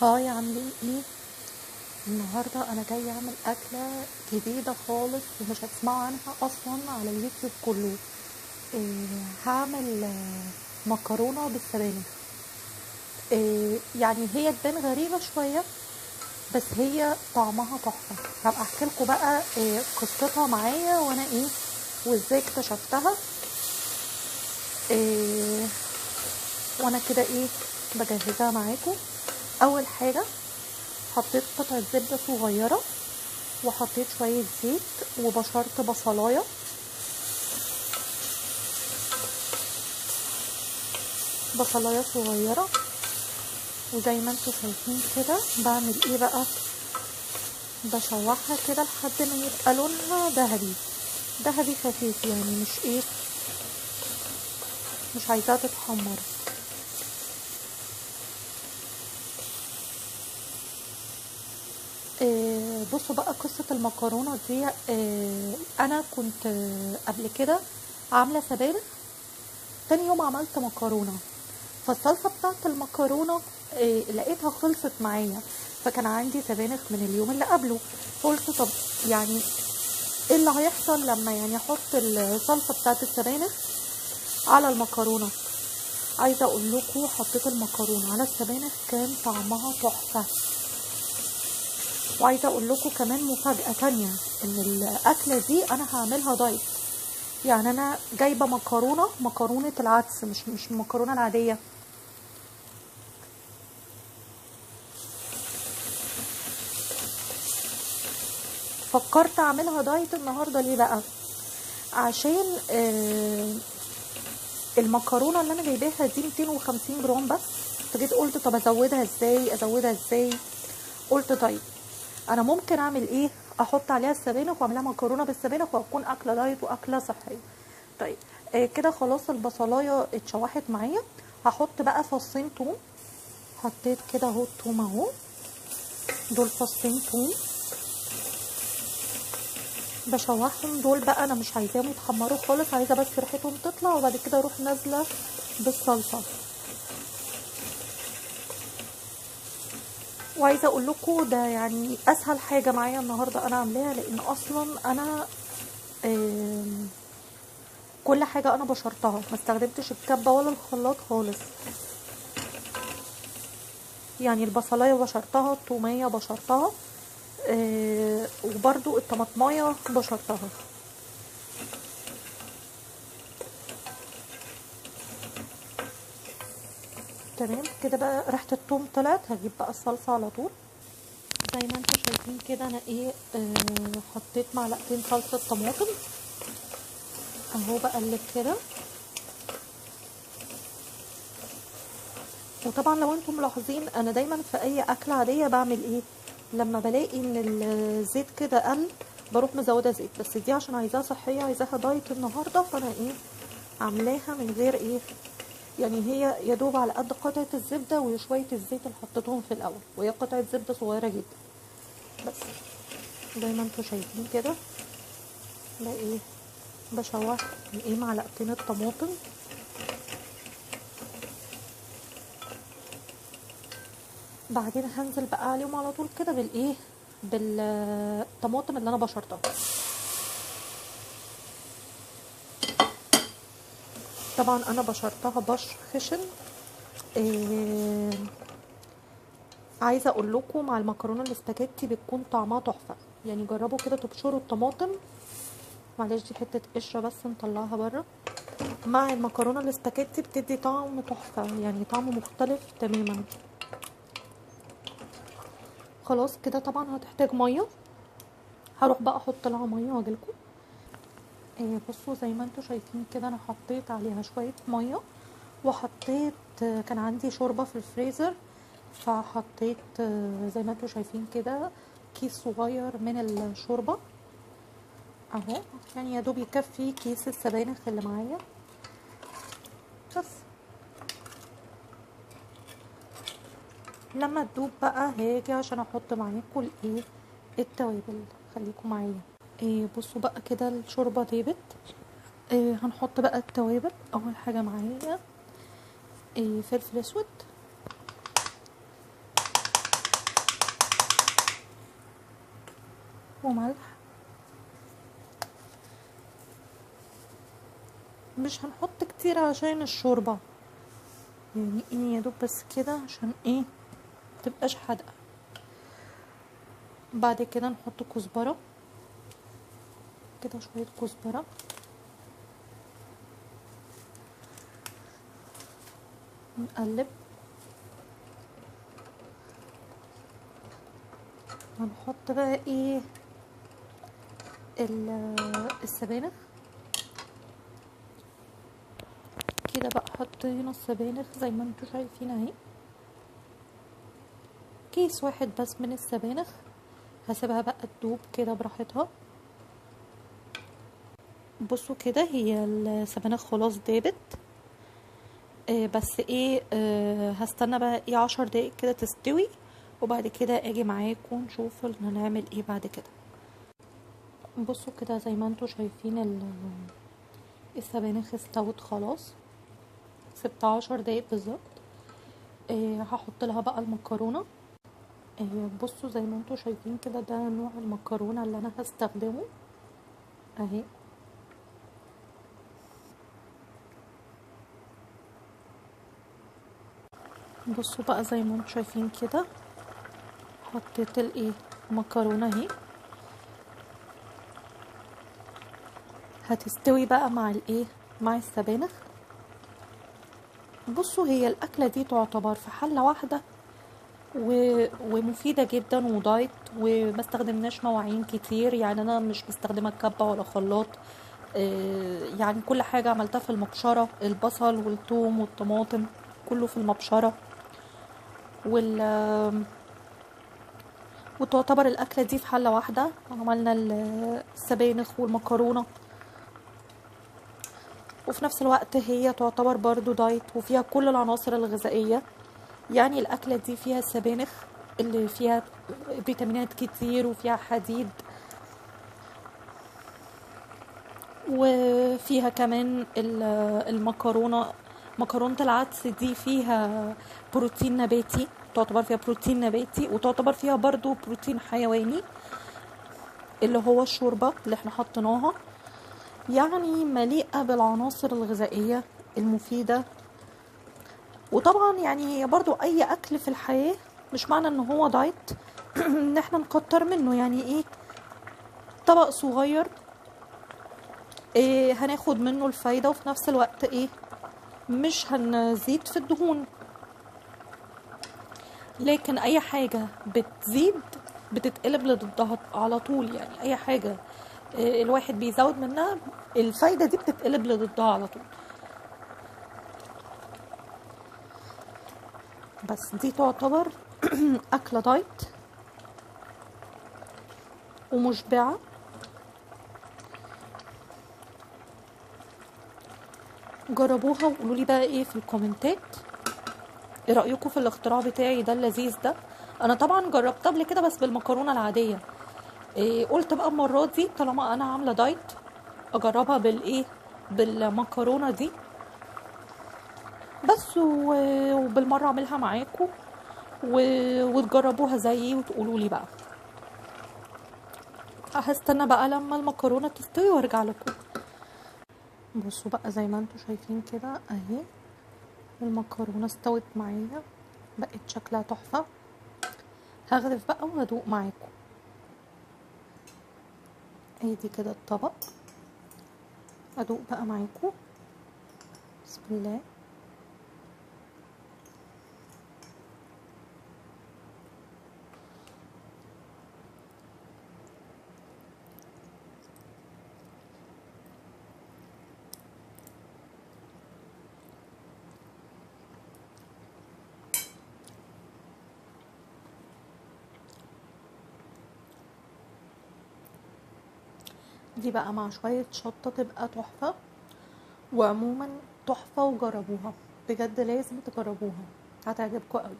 هاي، عاملين ايه؟ النهارده انا جايه اعمل اكله جديده خالص ومش هتسمعوا عنها اصلا على اليوتيوب كله. هعمل مكرونه بالسبانخ. يعني هي تبان غريبه شويه، بس هي طعمها تحفه. هبقى احكي لكم بقى قصتها معايا وانا وازاي اكتشفتها. إيه وانا كده بجهزها معاكم. اول حاجه حطيت قطعه زبده صغيره، وحطيت شوية زيت، وبشرت بصلاية صغيرة. وزي ما انتوا شايفين كده بعمل ايه بقى، بشوحها كده لحد ما يبقى لونها ذهبي خفيف، يعني مش عايزاها تتحمر. بصوا بقى قصة المكرونة دي. انا كنت قبل كده عاملة سبانخ، تاني يوم عملت مكرونة، فالصلصة بتاعت المكرونة لقيتها خلصت معايا، فكان عندي سبانخ من اليوم اللي قبله. قلت طب يعني ايه اللي هيحصل لما يعني احط الصلصة بتاعت السبانخ على المكرونة. عايزة اقول لكم حطيت المكرونة على السبانخ كان طعمها تحفة. وعايزة اقول لكم كمان مفاجأة تانية، ان الاكلة دي انا هعملها دايت. يعني انا جايبة مكرونة العدس، مش المكرونة العادية. فكرت اعملها دايت النهارده. ليه بقى؟ عشان المكرونه اللي انا جايباها دي 250 جرام بس. فجيت قلت طب ازودها ازاي. قلت طيب انا ممكن اعمل ايه، احط عليها السبانخ واعملها مكرونه بالسبانخ واكون اكله دايت واكله صحيه. طيب كده خلاص البصلايه اتشوحت معايا. هحط بقى فصين توم. حطيت كده اهو التوم اهو، دول فصين توم بشوحهم. دول بقى انا مش عايزاهم يتحمروا خالص، عايزه بس ريحتهم تطلع، وبعد كده اروح نازله بالصلصه. وعايزه اقول لكم ده يعني اسهل حاجه معايا النهارده انا عاملاها، لان اصلا انا كل حاجه انا بشرتها، ما استخدمتش الكبه ولا الخلاط خالص. يعني البصلايه بشرتها، التوميه بشرتها، وبرده الطماطمايه بشرتها. تمام كده بقى ريحه التوم طلعت، هجيب بقى الصلصه على طول. زي ما انتم شايفين كده انا حطيت معلقتين صلصه طماطم اهو، بقلب كده. وطبعا لو انتم ملاحظين انا دايما في اي اكله عاديه بعمل ايه، لما بلاقي ان الزيت كده قل بروح مزوده زيت، بس دي عشان عايزاها صحيه، عايزاها دايت النهارده، فانا عاملاها من غير يعني هي يا دوب على قد قطعه الزبده وشويه الزيت اللي حطيتهم في الاول، وهي قطعه زبده صغيره جدا بس. زي ما انتم شايفين كده ده بشوح معلقتين الطماطم. بعدين هنزل بقى عليهم على طول كده بالطماطم اللي انا بشرتها. طبعا انا بشرتها بشر خشن. إيه عايزه اقول لكم مع المكرونه الاسباجيتي بتكون طعمها تحفه، يعني جربوا كده تبشروا الطماطم. معلش دي حته قشره بس نطلعها بره. مع المكرونه الاسباجيتي بتدي طعم تحفه، يعني طعم مختلف تماما. خلاص كده طبعا هتحتاج ميه، هروح بقى احط لها ميه واجيلكم. بصوا زي ما انتوا شايفين كده انا حطيت عليها شويه ميه، وحطيت كان عندي شوربه في الفريزر، فحطيت زي ما انتوا شايفين كده كيس صغير من الشوربه اهو، يعني يا دوب يكفي كيس السبانخ اللي معايا بس. لما تدوب بقى هاجي عشان احط معاكم التوابل. خليكم معايا. بصوا بقى كده الشوربه دابت. هنحط بقى التوابل. اول حاجه معايا فلفل اسود، وملح. مش هنحط كتير عشان الشوربة، يعني ايه يا دوب بس كده عشان ايه متبقاش حادقة. بعد كده نحط كزبرة كده، شوية كزبرة، نقلب. هنحط بقى ايه السبانخ كده بقى. حطينا السبانخ زي ما انتوا شايفين اهي، كيس واحد بس من السبانخ. هسيبها بقى تدوب كده براحتها. بصوا كده هي السبانخ خلاص دابت. بس ايه هستنى بقى ايه 10 دقايق كده تستوي، وبعد كده اجي معاكم نشوف هنعمل ايه بعد كده. بصوا كده زي ما انتوا شايفين السبانخ استوت خلاص، سبتها 10 دقايق بالظبط. هحط لها بقى المكرونه. بصوا زي ما انتوا شايفين كده، ده نوع المكرونه اللي انا هستخدمه اهي. بصوا بقى زي ما انتوا شايفين كده، حطيت الايه المكرونه اهي. هتستوي بقى مع الايه مع السبانخ. بصوا هي الاكله دي تعتبر في حله واحده ومفيده جدا ودايت، وما استخدمناش مواعين كتير. يعني انا مش مستخدمه كبه ولا خلاط. يعني كل حاجه عملتها في المبشره، البصل والثوم والطماطم كله في المبشره. وال وتعتبر الاكله دي في حله واحده. عملنا السبانخ والمكرونه، وفي نفس الوقت هي تعتبر برضو دايت وفيها كل العناصر الغذائيه. يعني الاكله دي فيها السبانخ اللي فيها فيتامينات كتير، وفيها حديد، وفيها كمان مكرونة العدس دي فيها بروتين نباتي، تعتبر فيها بروتين نباتي، وتعتبر فيها برضو بروتين حيواني اللي هو الشوربة اللي احنا حطيناها. يعني مليئة بالعناصر الغذائية المفيدة. وطبعا يعني برضو اي اكل في الحياة مش معنى ان هو دايت ان احنا نكتر منه. يعني ايه طبق صغير هناخد منه الفايدة، وفي نفس الوقت ايه مش هنزيد في الدهون. لكن اي حاجة بتزيد بتتقلب لضدها على طول. يعني اي حاجة الواحد بيزود منها الفايدة دي بتتقلب لضدها على طول. بس دي تعتبر اكلة دايت ومشبعة. جربوها وقولوا لي بقى ايه في الكومنتات، ايه رأيكم في الاختراع بتاعي ده اللذيذ ده. انا طبعا جربت قبل كده بس بالمكرونة العادية. قلت بقى المرة دي طالما انا عاملة دايت اجربها بالمكرونة دي بس. وبالمرة اعملها معاكم وتجربوها زيي وتقولوا لي بقى. هستنى بقى لما المكرونة تستوي وارجع لكم. بصوا بقى زي ما انتوا شايفين كده اهي، المكرونة استوت معايا، بقت شكلها تحفة. هغرف بقى وهدوق معاكم. ادي كده الطبق، ادوق بقى معاكم. بسم الله. دي بقى مع شوية شطة تبقى تحفة. وعموما تحفة، وجربوها بجد، لازم تجربوها هتعجبكم قوي.